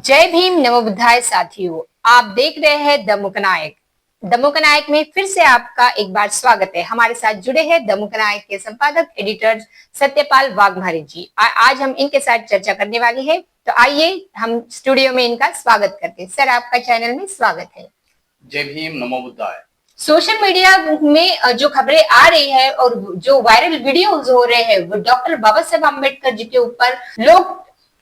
जय भीम नमो बुद्धाय साथियों, आप देख रहे हैं दमुक नायक। दमुक नायक में फिर से आपका एक बार स्वागत है। हमारे साथ जुड़े हैं दमुक नायक के संपादक एडिटर सत्यपाल वाघमारे जी। आज हम इनके साथ चर्चा करने वाले हैं, तो आइए हम स्टूडियो में इनका स्वागत करते हैं। सर, आपका चैनल में स्वागत है। जय भीम नमो बुद्धाय। सोशल मीडिया में जो खबरें आ रही है और जो वायरल वीडियोज हो रहे हैं, वो डॉक्टर बाबा साहेब अम्बेडकर जी के ऊपर लोग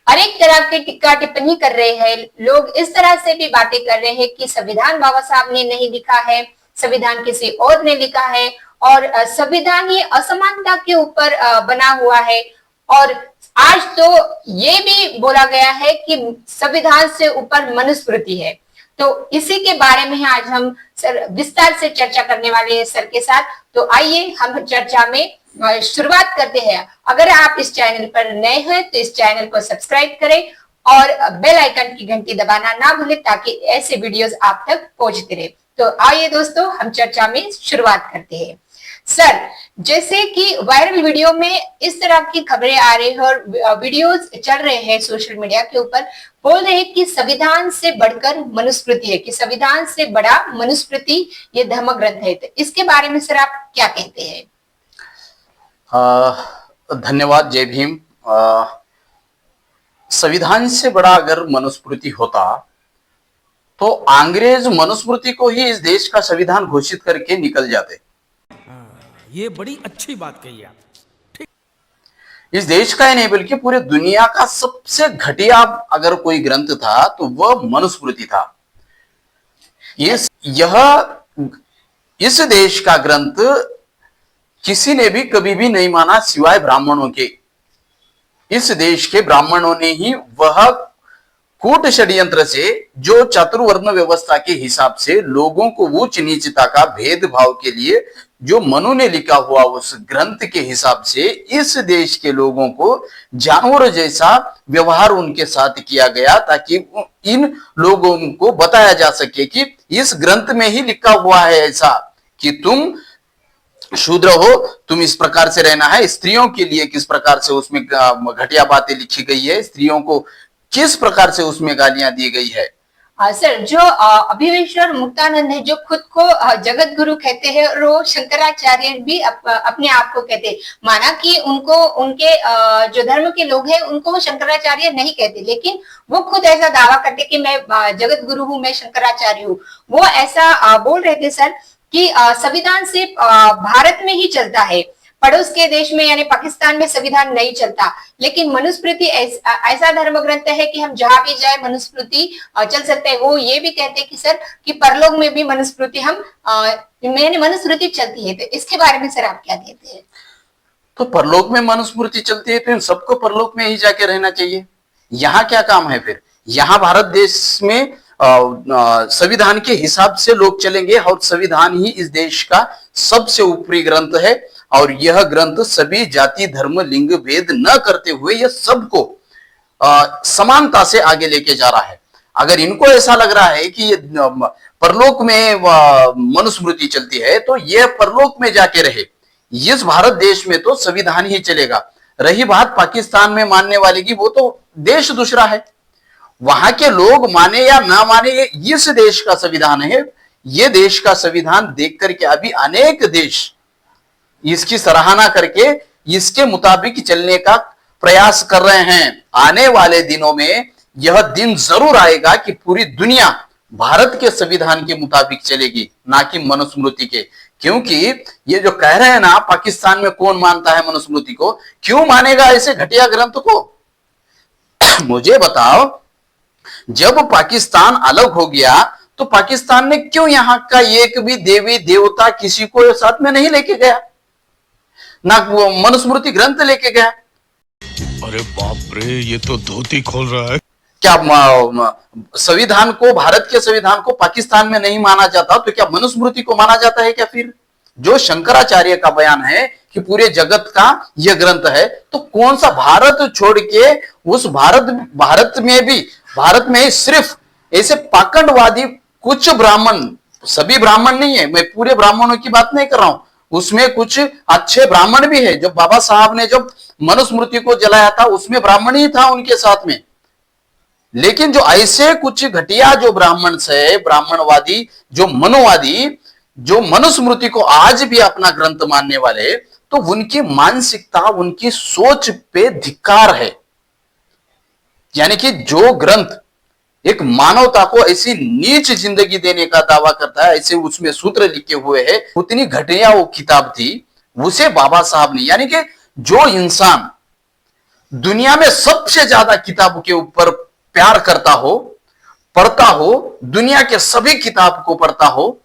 अनेक तरह के टिक्का टिप्पणी कर रहे हैं। लोग इस तरह से भी बातें कर रहे हैं कि संविधान बाबा साहब ने नहीं लिखा है, संविधान किसी और ने लिखा है और संविधान ये असमानता के ऊपर बना हुआ है। और आज तो ये भी बोला गया है कि संविधान से ऊपर मनुस्मृति है। तो इसी के बारे में आज हम सर विस्तार से चर्चा करने वाले हैं सर के साथ। तो आइए हम चर्चा में शुरुआत करते हैं। अगर आप इस चैनल पर नए हैं तो इस चैनल को सब्सक्राइब करें और बेल आइकन की घंटी दबाना ना भूलें ताकि ऐसे वीडियोस आप तक पहुंचते रहे। तो आइए दोस्तों, हम चर्चा में शुरुआत करते हैं। सर, जैसे कि वायरल वीडियो में इस तरह की खबरें आ रही है और वीडियोस चल रहे हैं सोशल मीडिया के ऊपर, बोल रहे हैं कि संविधान से बढ़कर मनुस्मृति है, कि संविधान से बड़ा मनुस्मृति ये धर्म ग्रंथ है। तो इसके बारे में सर आप क्या कहते हैं? धन्यवाद। जय भीम। संविधान से बड़ा अगर मनुस्मृति होता तो अंग्रेज मनुस्मृति को ही इस देश का संविधान घोषित करके निकल जाते। ये बड़ी अच्छी बात कही आप। इस देश का ही नहीं बल्कि पूरे दुनिया का सबसे घटिया अगर कोई ग्रंथ था तो वह मनुस्मृति था। इस देश का ग्रंथ किसी ने भी कभी भी नहीं माना सिवाय ब्राह्मणों के। इस देश के ब्राह्मणों ने ही वह कूट षड्यंत्र से, जो चतुर्वर्ण व्यवस्था के हिसाब से लोगों को उच्च नीचता का भेदभाव के लिए जो मनु ने लिखा हुआ उस ग्रंथ के हिसाब से इस देश के लोगों को जानवरों जैसा व्यवहार उनके साथ किया गया, ताकि इन लोगों को बताया जा सके कि इस ग्रंथ में ही लिखा हुआ है ऐसा कि तुम शूद्र हो, तुम इस प्रकार से रहना है। स्त्रियों के लिए किस प्रकार से उसमें घटिया बातें लिखी गई है, स्त्रियों को किस प्रकार से उसमें गालियां दी गई है। सर, जो अभिवेश्वर मुक्तानंद है, जो खुद को जगत गुरु कहते हैं, और वो शंकराचार्य भी अपने आप को कहते हैं। माना कि उनको उनके जो धर्म के लोग हैं उनको वो शंकराचार्य नहीं कहते, लेकिन वो खुद ऐसा दावा करते कि मैं जगत गुरु हूँ, मैं शंकराचार्य हूँ। वो ऐसा बोल रहे थे सर कि संविधान सिर्फ भारत में ही चलता है, पड़ोस के देश में यानी पाकिस्तान में संविधान नहीं चलता। लेकिन मनुस्मृति ऐसा धर्म ग्रंथ है कि हम जहां भी जाए मनुस्मृति चल सकते हैं। वो ये भी कहते हैं कि सर कि परलोक में भी मनुस्मृति मनुस्मृति चलती है। तो इसके बारे में सर आप क्या कहते हैं? तो परलोक में मनुस्मृति चलती है तो इन सबको परलोक में ही जाके रहना चाहिए। यहाँ क्या काम है फिर? यहाँ भारत देश में संविधान के हिसाब से लोग चलेंगे और संविधान ही इस देश का सबसे ऊपरी ग्रंथ है। और यह ग्रंथ सभी जाति धर्म लिंग भेद न करते हुए यह सबको समानता से आगे लेके जा रहा है। अगर इनको ऐसा लग रहा है कि ये परलोक में मनुस्मृति चलती है तो यह परलोक में जाके रहे। इस भारत देश में तो संविधान ही चलेगा। रही बात पाकिस्तान में मानने वाले की, वो तो देश दूसरा है। वहां के लोग माने या ना माने, ये इस देश का संविधान है। ये देश का संविधान देख करके अभी अनेक देश इसकी सराहना करके इसके मुताबिक चलने का प्रयास कर रहे हैं। आने वाले दिनों में यह दिन जरूर आएगा कि पूरी दुनिया भारत के संविधान के मुताबिक चलेगी, ना कि मनुस्मृति के। क्योंकि ये जो कह रहे हैं ना, पाकिस्तान में कौन मानता है मनुस्मृति को, क्यों मानेगा ऐसे घटिया ग्रंथ को? मुझे बताओ, जब पाकिस्तान अलग हो गया तो पाकिस्तान ने क्यों यहाँ का एक भी देवी देवता किसी को साथ में नहीं लेके गया, ना वो मनुस्मृति ग्रंथ लेके गया? अरे बाप रे, ये तो धोती खोल रहा है। क्या संविधान को, भारत के संविधान को पाकिस्तान में नहीं माना जाता तो क्या मनुस्मृति को माना जाता है क्या? फिर जो शंकराचार्य का बयान है कि पूरे जगत का यह ग्रंथ है, तो कौन सा भारत छोड़ के उस भारत में ही सिर्फ ऐसे पाखंडवादी कुछ ब्राह्मण, सभी ब्राह्मण नहीं है, मैं पूरे ब्राह्मणों की बात नहीं कर रहा हूं, उसमें कुछ अच्छे ब्राह्मण भी है। जब बाबा साहब ने जब मनुस्मृति को जलाया था उसमें ब्राह्मण ही था उनके साथ में। लेकिन जो ऐसे कुछ घटिया जो ब्राह्मण से ब्राह्मणवादी, जो मनोवादी, जो मनुस्मृति को आज भी अपना ग्रंथ मानने वाले, तो उनकी मानसिकता, उनकी सोच पे धिक्कार है। यानी कि जो ग्रंथ एक मानवता को ऐसी नीच जिंदगी देने का दावा करता है, ऐसे उसमें सूत्र लिखे हुए हैं, उतनी घटिया वो किताब थी, उसे बाबा साहब ने, यानी कि जो इंसान दुनिया में सबसे ज्यादा किताब के ऊपर प्यार करता हो, पढ़ता हो, दुनिया के सभी किताब को पढ़ता हो,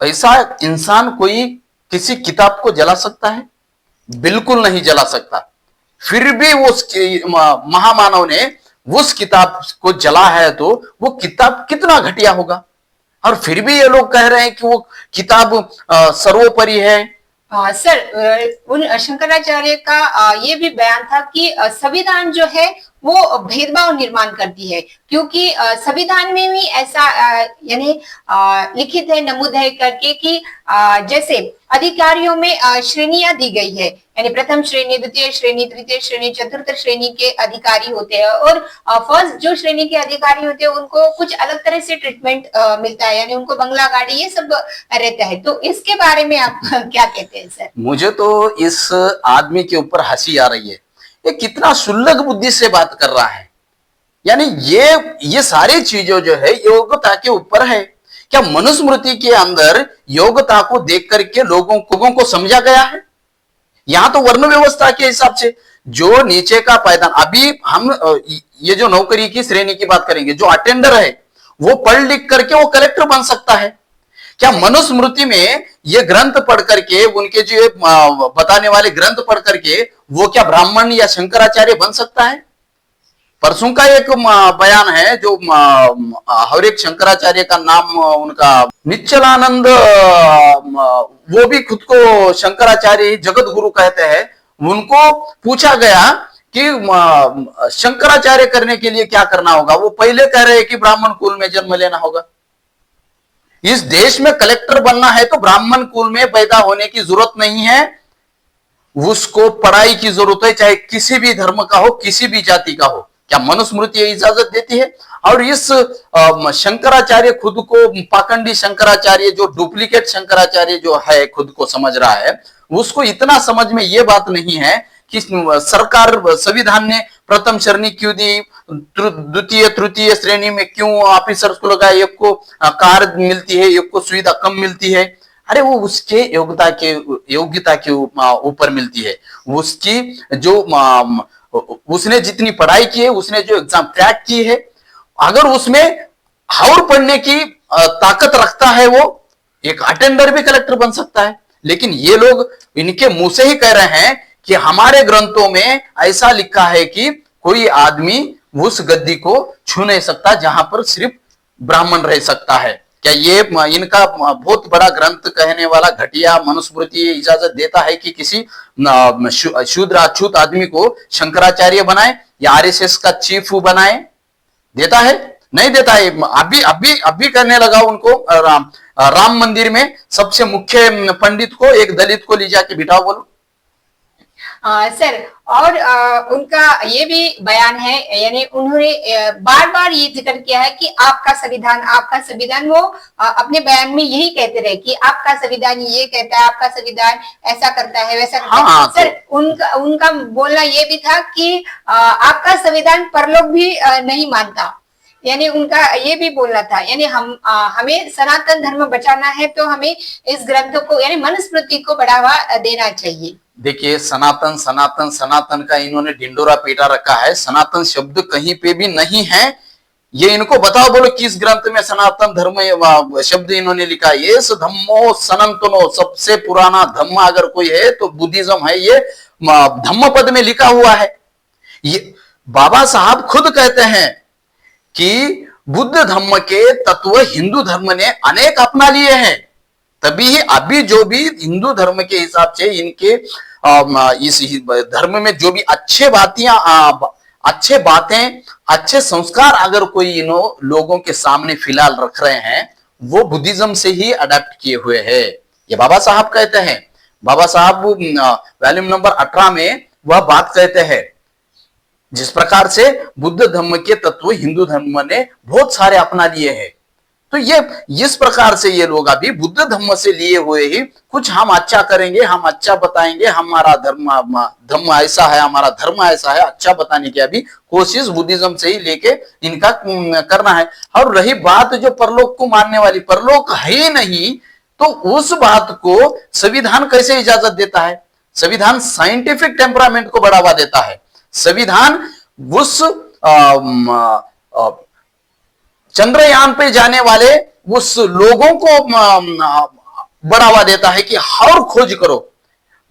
ऐसा इंसान कोई किसी किताब को जला सकता है? बिल्कुल नहीं जला सकता। फिर भी उस महामानव ने उस किताब को जला है, तो वो किताब कितना घटिया होगा। और फिर भी ये लोग कह रहे हैं कि वो किताब सर्वोपरि है। सर, उन शंकराचार्य का ये भी बयान था कि संविधान जो है वो भेदभाव निर्माण करती है, क्योंकि संविधान में भी ऐसा यानी लिखित है, नमूद है करके कि जैसे अधिकारियों में श्रेणियां दी गई है, यानी प्रथम श्रेणी, द्वितीय श्रेणी, तृतीय श्रेणी, चतुर्थ श्रेणी के अधिकारी होते हैं, और फर्स्ट जो श्रेणी के अधिकारी होते हैं उनको कुछ अलग तरह से ट्रीटमेंट मिलता है, यानी उनको बंगला गाड़ी ये सब रहता है। तो इसके बारे में आप क्या कहते हैं सर? मुझे तो इस आदमी के ऊपर हंसी आ रही है, ये कितना शुल्लक बुद्धि से बात कर रहा है। यानी ये सारी चीजों जो है योग्यता के ऊपर है। क्या मनुस्मृति के अंदर योग्यता को देख करके लोगों को समझा गया है? यहां तो वर्ण व्यवस्था के हिसाब से जो नीचे का पायदान, अभी हम ये जो नौकरी की श्रेणी की बात करेंगे, जो अटेंडर है वो पढ़ लिख करके वो कलेक्टर बन सकता है। क्या मनुस्मृति में ये ग्रंथ पढ़ करके, उनके जो बताने वाले ग्रंथ पढ़ करके वो क्या ब्राह्मण या शंकराचार्य बन सकता है? परसों का एक बयान है, जो हर एक शंकराचार्य का नाम उनका निश्चलानंद, वो भी खुद को शंकराचार्य जगत गुरु कहते हैं। उनको पूछा गया कि शंकराचार्य करने के लिए क्या करना होगा, वो पहले कह रहे हैं कि ब्राह्मण कुल में जन्म लेना होगा। इस देश में कलेक्टर बनना है तो ब्राह्मण कुल में पैदा होने की जरूरत नहीं है, उसको पढ़ाई की जरूरत है, चाहे किसी भी धर्म का हो, किसी भी जाति का हो। क्या मनुस्मृति इजाजत देती है? और इस शंकराचार्य खुद को पाखंडी शंकराचार्य, जो डुप्लीकेट शंकराचार्य जो है खुद को समझ रहा है, उसको इतना समझ में ये बात नहीं है कि सरकार संविधान ने प्रथम श्रेणी क्यों दी, द्वितीय तृतीय श्रेणी में क्यों ऑफिसर्स को लगाया, एक को कार मिलती है, एक को सुविधा कम मिलती है। अरे वो उसके योग्यता के ऊपर मिलती है, उसकी जो उसने जितनी पढ़ाई की है, उसने जो एग्जाम क्रैक की है, अगर उसमें और पढ़ने की ताकत रखता है, वो एक अटेंडर भी कलेक्टर बन सकता है। लेकिन ये लोग इनके मुंह से ही कह रहे हैं कि हमारे ग्रंथों में ऐसा लिखा है कि कोई आदमी उस गद्दी को छू नहीं सकता जहां पर सिर्फ ब्राह्मण रह सकता है। क्या ये इनका बहुत बड़ा ग्रंथ कहने वाला घटिया मनुस्मृति इजाजत देता है कि किसी शूद्र अछूत आदमी को शंकराचार्य बनाए या आरएसएस का चीफ बनाए? देता है? नहीं देता है। अभी करने लगा उनको राम मंदिर में सबसे मुख्य पंडित को, एक दलित को ले जाके बिठाओ, बोलो। सर, और उनका ये भी बयान है, यानी उन्होंने बार बार ये जिक्र किया है कि आपका संविधान, वो अपने बयान में यही कहते रहे कि आपका संविधान ये कहता है, आपका संविधान ऐसा करता है, वैसा करता है। हाँ, सर, उनका बोलना ये भी था कि आपका संविधान परलोक भी नहीं मानता, यानी उनका ये भी बोलना था, यानी हमें सनातन धर्म बचाना है तो हमें इस ग्रंथों को, यानी मनुस्मृति को बढ़ावा देना चाहिए। देखिए, सनातन सनातन सनातन का इन्होंने ढिंडोरा पीटा रखा है। सनातन शब्द कहीं पे भी नहीं है। ये इनको बताओ, बोलो किस ग्रंथ में सनातन धर्म शब्द इन्होंने लिखा है? ये धम्मो सनातनो, सबसे पुराना धम्म अगर कोई है तो बुद्धिज्म है। ये धम्म पद में लिखा हुआ है। ये बाबा साहब खुद कहते हैं कि बुद्ध धर्म के तत्व हिंदू धर्म ने अनेक अपना लिए हैं, तभी अभी जो भी हिंदू धर्म के हिसाब से इनके इस धर्म में जो भी अच्छे बातें अच्छे संस्कार अगर कोई इन लोगों के सामने फिलहाल रख रहे हैं, वो बुद्धिज्म से ही अडेप्ट किए हुए हैं। ये बाबा साहब कहते हैं। बाबा साहब वॉल्यूम नंबर 18 में वह बात कहते हैं जिस प्रकार से बुद्ध धर्म के तत्व हिंदू धर्म ने बहुत सारे अपना लिए हैं। तो ये इस प्रकार से ये लोग अभी बुद्ध धर्म से लिए हुए ही कुछ हम अच्छा करेंगे, हम अच्छा बताएंगे, हमारा धर्म ऐसा है, हमारा धर्म ऐसा है, अच्छा बताने की अभी कोशिश बुद्धिज्म से ही लेके इनका करना है। और रही बात जो परलोक को मानने वाली, परलोक है ही नहीं, तो उस बात को संविधान कैसे इजाजत देता है? संविधान साइंटिफिक टेम्परामेंट को बढ़ावा देता है। संविधान उस चंद्रयान पे जाने वाले उस लोगों को बढ़ावा देता है कि और खोज करो।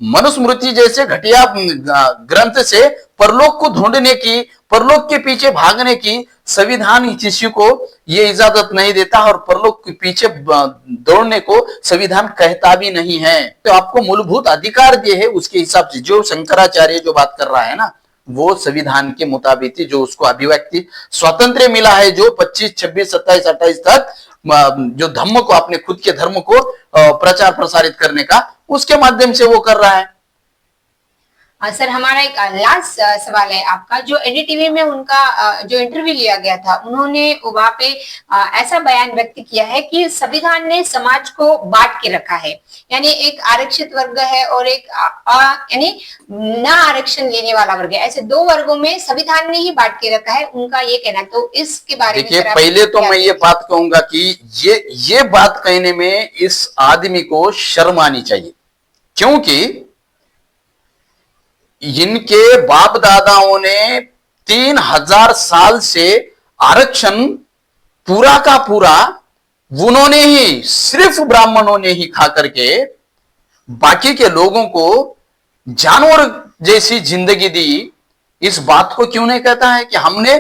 मनुस्मृति जैसे घटिया ग्रंथ से परलोक को ढूंढने की, परलोक के पीछे भागने की संविधान किसी को ये इजाजत नहीं देता, और परलोक के पीछे दौड़ने को संविधान कहता भी नहीं है। तो आपको मूलभूत अधिकार दिए है, उसके हिसाब से जो शंकराचार्य जो बात कर रहा है ना, वो संविधान के मुताबिक ही जो उसको अभिव्यक्ति स्वातंत्र मिला है, जो 25, 26, 27, 28 तक जो धर्म को, अपने खुद के धर्म को प्रचार प्रसारित करने का, उसके माध्यम से वो कर रहा है। सर, हमारा एक लास्ट सवाल है आपका। जो एनडीटीवी में उनका जो इंटरव्यू लिया गया था, उन्होंने वहां पे ऐसा बयान व्यक्त किया है कि संविधान ने समाज को बांट के रखा है, यानी एक आरक्षित वर्ग है और एक यानी ना आरक्षण लेने वाला वर्ग है, ऐसे दो वर्गों में संविधान ने ही बांट के रखा है, उनका ये कहना। तो इसके बारे में देखिए, पहले तो मैं ये बात कहूंगा कि ये बात कहने में इस आदमी को शर्म आनी चाहिए, क्योंकि इनके बाप दादाओं ने 3000 साल से आरक्षण पूरा का पूरा उन्होंने ही, सिर्फ ब्राह्मणों ने ही खा करके बाकी के लोगों को जानवर जैसी जिंदगी दी। इस बात को क्यों नहीं कहता है कि हमने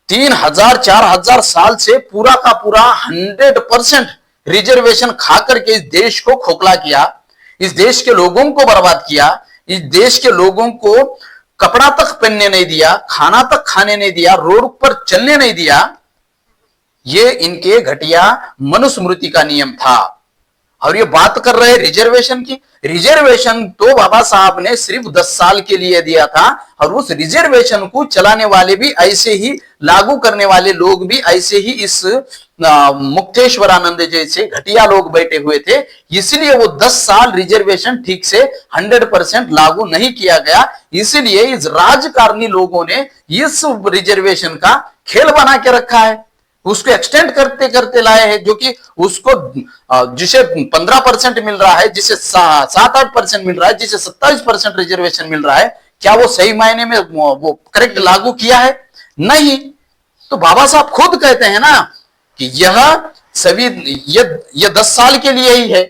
3000 4000 साल से पूरा का पूरा 100% रिजर्वेशन खा करके इस देश को खोखला किया, इस देश के लोगों को बर्बाद किया, इस देश के लोगों को कपड़ा तक पहनने नहीं दिया, खाना तक खाने नहीं दिया, रोड पर चलने नहीं दिया। ये इनके घटिया मनुस्मृति का नियम था। और ये बात कर रहे हैं रिजर्वेशन की। रिजर्वेशन तो बाबा साहब ने सिर्फ 10 साल के लिए दिया था, और उस रिजर्वेशन को चलाने वाले भी ऐसे ही, लागू करने वाले लोग भी ऐसे ही इस मुक्तेश्वरानंद जैसे घटिया लोग बैठे हुए थे। इसलिए वो 10 साल रिजर्वेशन ठीक से 100% लागू नहीं किया गया। इसलिए इस राजकारणी लोगों ने इस रिजर्वेशन का खेल बना के रखा है, उसको एक्सटेंड करते करते लाए हैं, जो कि उसको जिसे 15% मिल रहा है, जिसे 7-8% मिल रहा है, जिसे 27% रिजर्वेशन मिल रहा है, क्या वो सही मायने में वो करेक्ट लागू किया है? नहीं। तो बाबा साहब खुद कहते हैं ना कि यह सभी ये 10 साल के लिए ही है।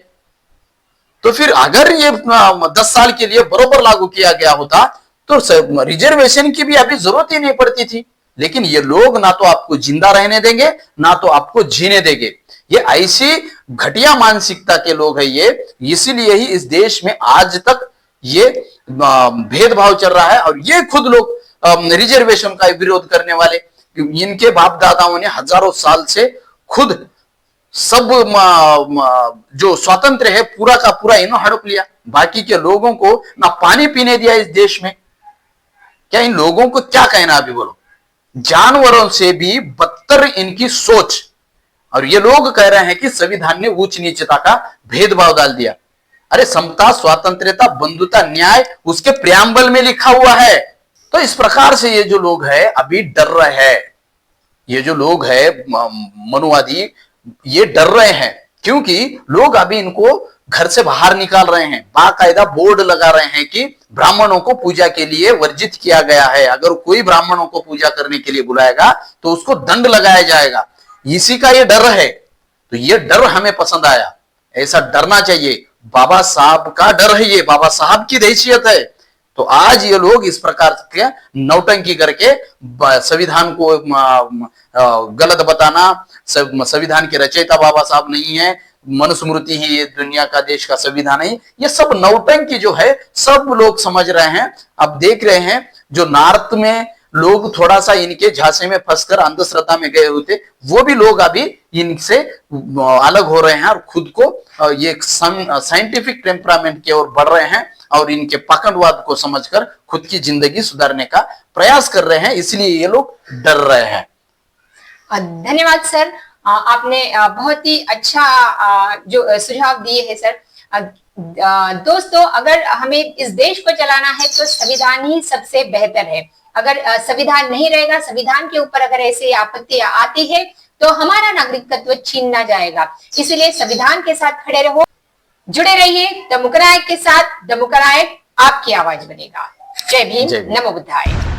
तो फिर अगर ये 10 साल के लिए बरोबर लागू किया गया होता तो रिजर्वेशन की भी अभी जरूरत ही नहीं पड़ती थी। लेकिन ये लोग ना तो आपको जिंदा रहने देंगे, ना तो आपको जीने देंगे। ये ऐसी घटिया मानसिकता के लोग हैं ये, इसीलिए ही इस देश में आज तक ये भेदभाव चल रहा है। और ये खुद लोग रिजर्वेशन का विरोध करने वाले, इनके बाप दादाओं ने हजारों साल से खुद सब जो स्वातंत्र है पूरा का पूरा इन्होंने हड़प लिया, बाकी के लोगों को ना पानी पीने दिया इस देश में। क्या इन लोगों को क्या कहना अभी बोलो? जानवरों से भी बदतर इनकी सोच। और ये लोग कह रहे हैं कि संविधान ने उच्च नीचता का भेदभाव डाल दिया। अरे समता, स्वतंत्रता, बंधुता, न्याय उसके प्रियम्बल में लिखा हुआ है। तो इस प्रकार से ये जो लोग हैं अभी डर रहे हैं, ये जो लोग हैं मनुवादी, ये डर रहे हैं, क्योंकि लोग अभी इनको घर से बाहर निकाल रहे हैं। बाकायदा बोर्ड लगा रहे हैं कि ब्राह्मणों को पूजा के लिए वर्जित किया गया है, अगर कोई ब्राह्मणों को पूजा करने के लिए बुलाएगा तो उसको दंड लगाया जाएगा। इसी का ये डर है। तो ये डर हमें पसंद आया, ऐसा डरना चाहिए। बाबा साहब का डर है, ये बाबा साहब की हैसियत है। तो आज ये लोग इस प्रकार के नौटंकी करके संविधान को गलत बताना, संविधान के रचयिता बाबा साहब नहीं है, मनुस्मृति ही ये दुनिया का, देश का संविधान है, ये सब नौटंकी जो है सब लोग समझ रहे हैं। अब देख रहे हैं जो नॉर्थ में लोग थोड़ा सा इनके झांसे में फंसकर अंधश्रद्धा में गए हुए थे, वो भी लोग अभी इनसे अलग हो रहे हैं और खुद को ये साइंटिफिक टेम्परामेंट की ओर बढ़ रहे हैं और इनके पाखंडवाद को समझकर खुद की जिंदगी सुधारने का प्रयास कर रहे हैं, इसलिए ये लोग डर रहे हैं। धन्यवाद सर, आपने बहुत ही अच्छा जो सुझाव दिए हैं सर। दोस्तों, अगर हमें इस देश को चलाना है तो संविधान ही सबसे बेहतर है। अगर संविधान नहीं रहेगा, संविधान के ऊपर अगर ऐसी आपत्तियां आती है तो हमारा नागरिकत्व छीना जाएगा। इसीलिए संविधान के साथ खड़े रहो, जुड़े रहिए डेमोक्राइक के साथ। डेमोक्राइक आपकी आवाज बनेगा। जय भीम, नमो बुद्धाय।